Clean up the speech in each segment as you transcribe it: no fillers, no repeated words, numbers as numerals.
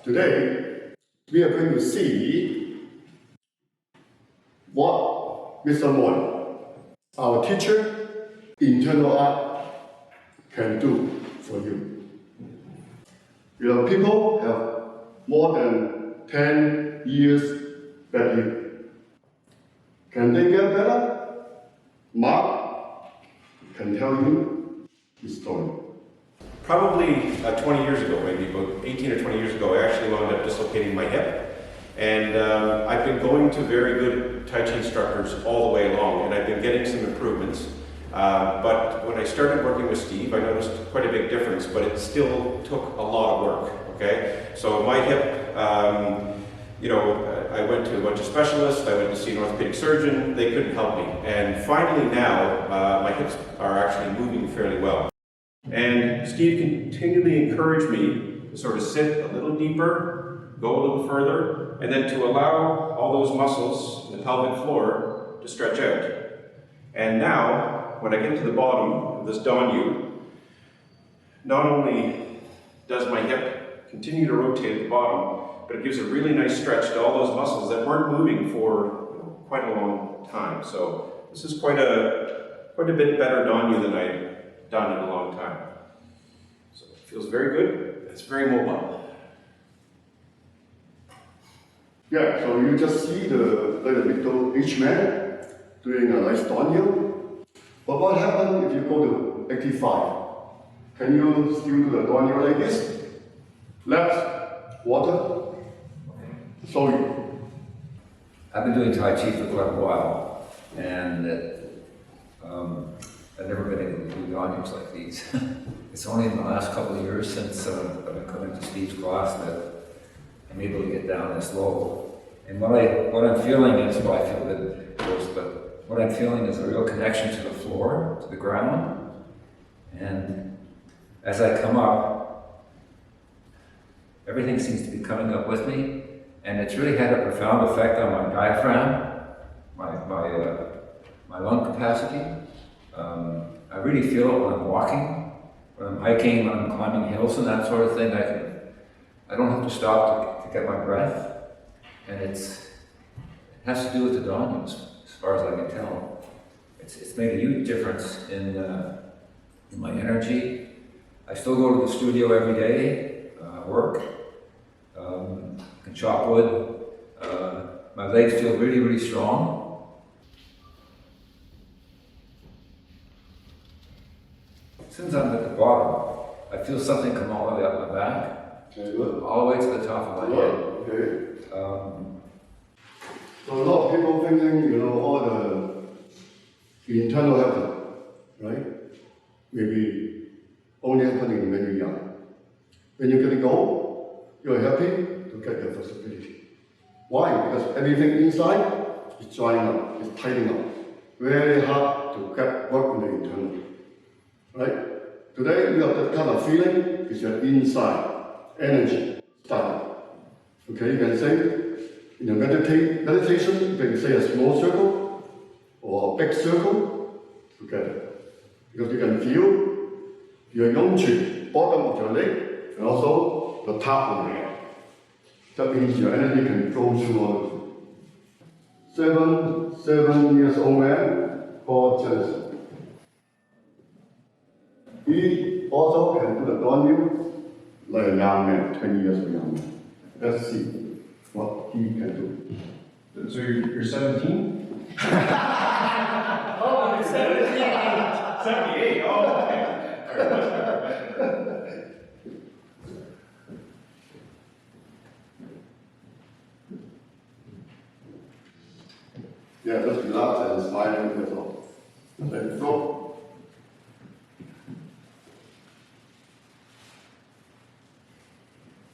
Today, we are going to see what Mr. Moy, our teacher, internal art, can do for you. People have more than 10 years study. Can they get better? Mark can tell you his story. Probably 20 years ago, maybe about 18 or 20 years ago, I actually wound up dislocating my hip. And I've been going to very good Tai Chi instructors all the way along, and I've been getting some improvements. But when I started working with Steve, I noticed quite a big difference, but it still took a lot of work, okay? So my hip, I went to a bunch of specialists, I went to see an orthopedic surgeon, they couldn't help me. And finally now, my hips are actually moving fairly well. And Steve continually encouraged me to sort of sit a little deeper, go a little further, and then to allow all those muscles in the pelvic floor to stretch out. And now, when I get to the bottom of this Dan Yu, not only does my hip continue to rotate at the bottom, but it gives a really nice stretch to all those muscles that weren't moving for quite a long time. So this is quite a bit better Dan Yu than I've done in a long time. So it feels very good. It's very mobile. Yeah, so you just see the middle-aged man doing a nice Dan Yu. But what happens if you go to 85? Can you still do the Dan Yu like this? Left, water. Sorry. I've been doing Tai Chi for quite a while, and I've never been able to do Dan Yus like these. It's only in the last couple of years since I've been coming to Steve's class that I'm able to get down this low. And what I'm feeling is, well, I feel that first, but what I'm feeling is a real connection to the floor, to the ground. And as I come up, everything seems to be coming up with me. And it's really had a profound effect on my diaphragm, my lung capacity. I really feel it when I'm walking, when I'm hiking, when I'm climbing hills and that sort of thing. I don't have to stop to get my breath. And it has to do with the Dan Yus, as far as I can tell. It's made a huge difference in my energy. I still go to the studio every day, work. Can chop wood. My legs feel really, really strong. Since I'm at the bottom, I feel something come all the way up my back, all the way to the top of my head. Okay. So a lot of people thinking, all the internal happen, right? Maybe only happening when you're young. When you're getting old, you're happy to get the flexibility. Why? Because everything inside is drying up, is tightening up. Very hard to get work on the internal. Right? Today you have that kind of feeling, it's your inside energy starting. Okay, you can say in a meditation, you can say a small circle or a big circle together. Because you can feel your yongqu, bottom of your leg, and also the top of your head. That means your energy can go through all of it. 7 years old man called Jensen. He also can do the Dan Yu like a young man, 20 years old young man. Let's see what he can do. So you're 17? Oh, I'm 78. 78, oh, okay. Yeah, just relax and smile with yourself. Let it go.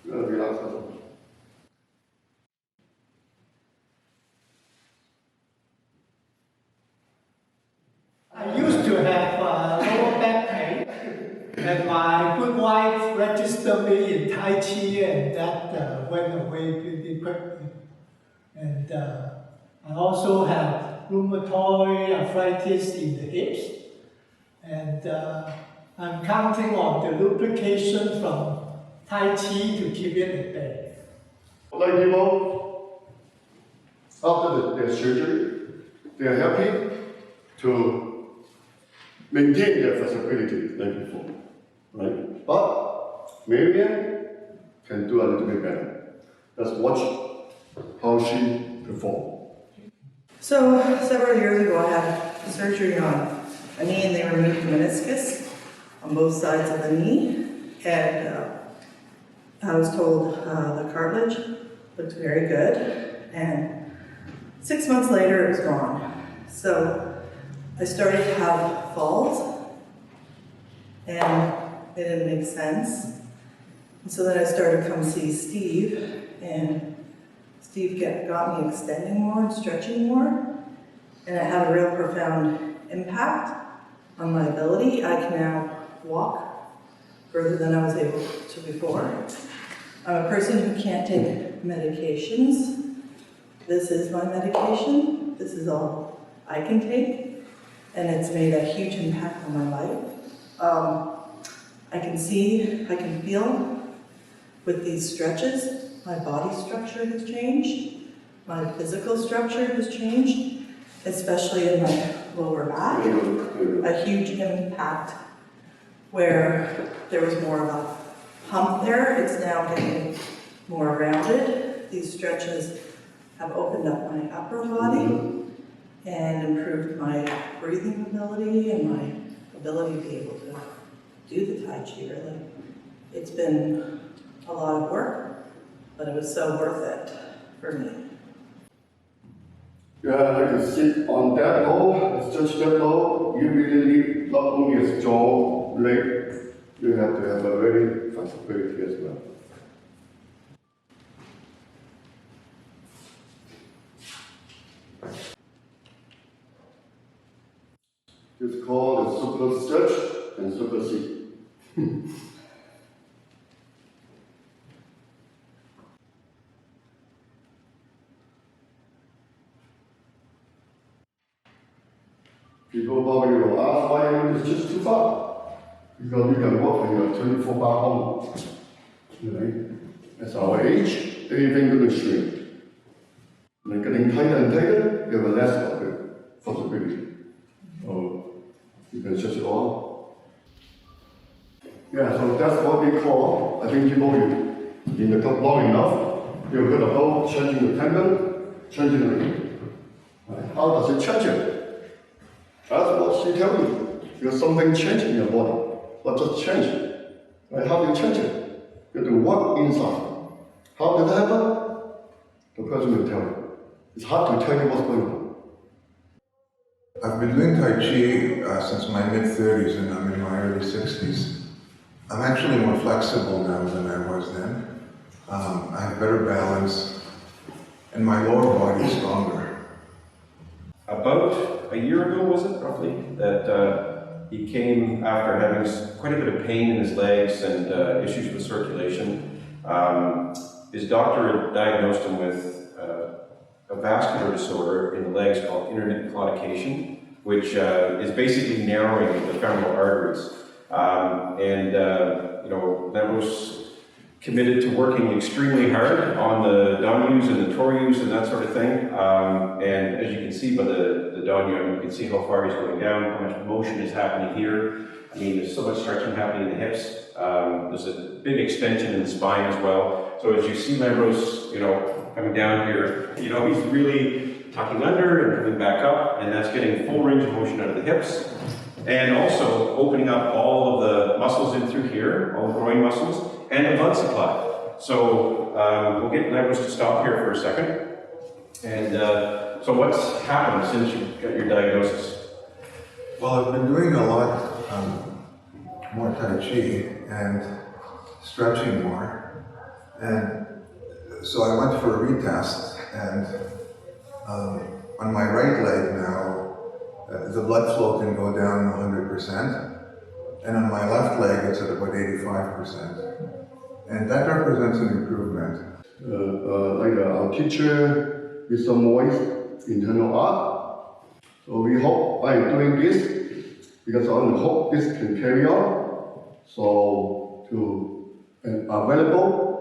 Relax yourself. I used to have lower back pain, and my good wife registered me in Tai Chi, and that went away pretty quickly. And I also have rheumatoid arthritis in the hips, and I'm counting on the lubrication from Tai Chi to keep it at bay. Like people, after their surgery, they are happy to maintain their flexibility like before, right? But Marianne can do a little bit better. Let's watch how she performs. So several years ago, I had surgery on a knee, and they removed the meniscus on both sides of the knee. And I was told the cartilage looked very good. And 6 months later, it was gone. So I started to have falls, and it didn't make sense. And so then I started to come see Steve, and Steve got me extending more and stretching more, and it had a real profound impact on my ability. I can now walk further than I was able to before. I'm a person who can't take medications. This is my medication. This is all I can take, and it's made a huge impact on my life. I can see, I can feel with these stretches. My body structure has changed. My physical structure has changed, especially in my lower back. A huge impact where there was more of a hump there. It's now getting more rounded. These stretches have opened up my upper body and improved my breathing ability and my ability to be able to do the Tai Chi, really. It's been a lot of work, but it was so worth it for me. Yeah, like to sit on that low, stretch that low, you really need not only a strong leg, you have to have a very flexibility as well. It's called a super stretch and super sit. People probably will ask why you want to stretch too far. Because you can work when you're 24 bar home. Right? At our age, everything going to shrink. When getting tighter and tighter, you have less of the possibility. So you can stretch it all. Yeah, so that's what we call, I think people in the cup long enough, you're good about changing the tendon, changing the hip. Right? How does it change it? That's what she tells you. Because something changed in your body. What just changed? Right? How do you change it? You have to work inside. How did that happen? The person will tell you. It's hard to tell you what's going on. I've been doing Tai Chi since my mid-30s, and I'm in my early 60s. I'm actually more flexible now than I was then. I have better balance, and my lower body is stronger. About a year ago, was it roughly, that he came after having quite a bit of pain in his legs and issues with circulation. His doctor had diagnosed him with a vascular disorder in the legs called intermittent claudication, which is basically narrowing the femoral arteries. Lemos committed to working extremely hard on the Dan Yus and the Tor Yus and that sort of thing. And as you can see by the Dan Yu, you can see how far he's going down, how much motion is happening here. I mean, there's so much stretching happening in the hips. There's a big extension in the spine as well. So as you see Lemos, coming down here, he's really tucking under and coming back up, and that's getting full range of motion out of the hips. And also opening up all of the muscles in through here, all the groin muscles, and the blood supply. So we'll get Lemos to stop here for a second. And so what's happened since you got your diagnosis? Well, I've been doing a lot more Tai Chi and stretching more. And so I went for a retest, and on my right leg now, the blood flow can go down 100%, and on my left leg it's at about 85%. And that represents an improvement. Our teacher with some voice, internal art. So we hope by doing this, because I hope this can carry on. So available